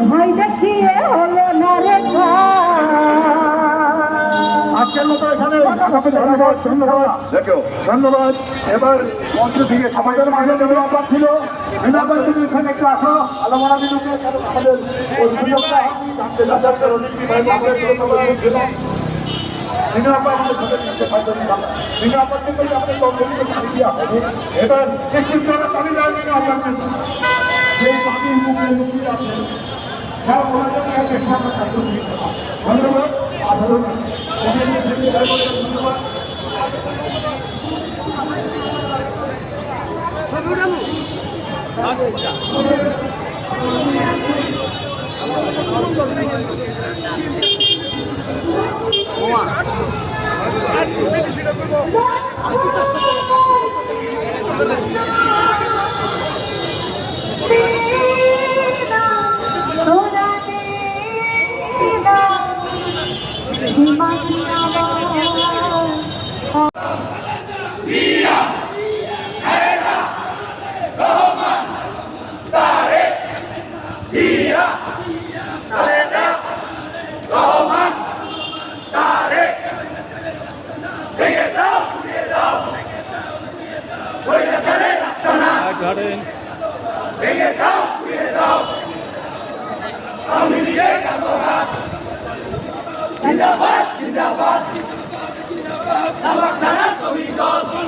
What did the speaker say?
ভয় দেখিয়ে হলো না রে আজকের মতো এখানে ধন্যবাদ ধন্যবাদ দেখো ধন্যবাদ। এবার মঞ্চ থেকে সমাজের মাঝে যেগুলো আবার ছিল বিনাবাদ তুমি এখানে একটু আসো আলোচনা বিন্দুকে আমাদের অভিযোগটা এবার একটু চলে পানি যাবে না আপনার যে পানির মুখে লুকিয়ে আছে ধন্যবাদ। ভেঙে দাও পুড়িয়ে দাও আওয়ামী লীগের কাজহাত জিন্দাবাদ জিন্দাবাদ নামক ধারা শ্রমিক দল